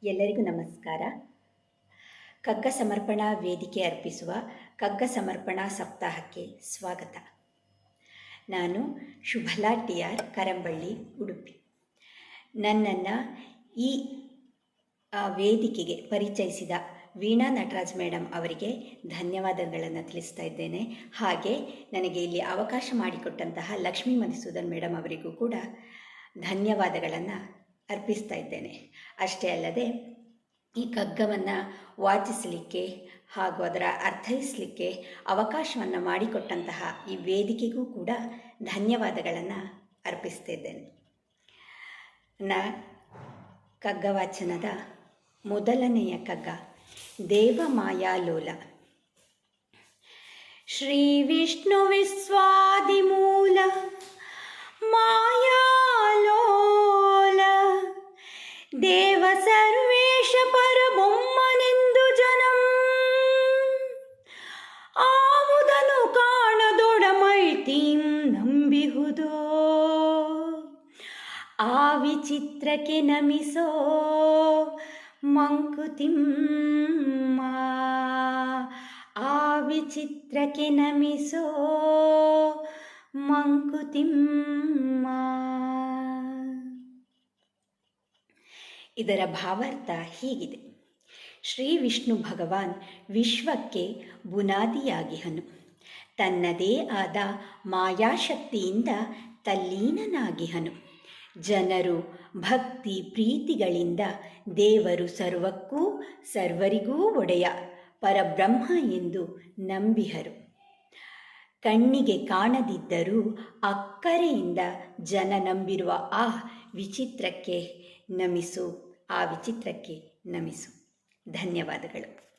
ಎಲ್ಲರಿಗೂ ನಮಸ್ಕಾರ. ಕಗ್ಗ ಸಮರ್ಪಣಾ ವೇದಿಕೆ ಅರ್ಪಿಸುವ ಕಗ್ಗ ಸಮರ್ಪಣಾ ಸಪ್ತಾಹಕ್ಕೆ ಸ್ವಾಗತ. ನಾನು ಶುಭಲಾ ಟಿ.ಆರ್. ಕರಂಬಳ್ಳಿ, ಉಡುಪಿ. ನನ್ನನ್ನು ಈ ವೇದಿಕೆಗೆ ಪರಿಚಯಿಸಿದ ವೀಣಾ ನಟರಾಜ್ ಮೇಡಮ್ ಅವರಿಗೆ ಧನ್ಯವಾದಗಳನ್ನು ತಿಳಿಸ್ತಾ ಇದ್ದೇನೆ. ಹಾಗೆ ನನಗೆ ಇಲ್ಲಿ ಅವಕಾಶ ಮಾಡಿಕೊಟ್ಟಂತಹ ಲಕ್ಷ್ಮೀ ಮಧುಸೂದನ್ ಮೇಡಮ್ ಅವರಿಗೂ ಕೂಡ ಧನ್ಯವಾದಗಳನ್ನು ಅರ್ಪಿಸ್ತಾ ಇದ್ದೇನೆ. ಅಷ್ಟೇ ಅಲ್ಲದೆ ಈ ಕಗ್ಗವನ್ನು ವಾಚಿಸಲಿಕ್ಕೆ ಹಾಗೂ ಅದರ ಅರ್ಥೈಸಲಿಕ್ಕೆ ಅವಕಾಶವನ್ನು ಮಾಡಿಕೊಟ್ಟಂತಹ ಈ ವೇದಿಕೆಗೂ ಕೂಡ ಧನ್ಯವಾದಗಳನ್ನು ಅರ್ಪಿಸ್ತಿದ್ದೇನೆ. ಕಗ್ಗ ವಾಚನದ ಮೊದಲನೆಯ ಕಗ್ಗ ದೇವಮಾಯಾಲೋಲ. ಶ್ರೀ ವಿಷ್ಣು ವಿಶ್ವಾದಿಮೂಲ ಮಾಯಾಲೋಲ ದೇವ ಸರ್ವೇಶ ಪರಬೊಮ್ಮನೆಂದು ಜನಂ ಆವುದನು ಕಾಣದೊಡಮೈತೀಂ ನಂಬಿಹುದೋ ಆ ವಿಚಿತ್ರಕ್ಕೆ ನಮಿಸೋ ಮಂಕುತಿಮ್ಮ ಆ ವಿಚಿತ್ರಕ್ಕೆ ನಮಿಸೋ ಮಂಕುತಿಮ್ಮ. ಇದರ ಭಾವಾರ್ಥ ಹೀಗಿದೆ. ಶ್ರೀ ವಿಷ್ಣು ಭಗವಾನ್ ವಿಶ್ವಕ್ಕೆ ಬುನಾದಿಯಾಗಿಹನು. ತನ್ನದೇ ಆದ ಮಾಯಾಶಕ್ತಿಯಿಂದ ತಲ್ಲೀನನಾಗಿಹನು. ಜನರು ಭಕ್ತಿ ಪ್ರೀತಿಗಳಿಂದ ದೇವರು ಸರ್ವಕ್ಕೂ ಸರ್ವರಿಗೂ ಒಡೆಯ ಪರಬ್ರಹ್ಮ ಎಂದು ನಂಬಿಹರು. ಕಣ್ಣಿಗೆ ಕಾಣದಿದ್ದರೂ ಅಕ್ಕರೆಯಿಂದ ಜನ ನಂಬಿರುವ ಆ ವಿಚಿತ್ರಕ್ಕೆ ನಮಿಸು, ಆ ವಿಚಿತ್ರಕ್ಕೆ ನಮಿಸು. ಧನ್ಯವಾದಗಳು.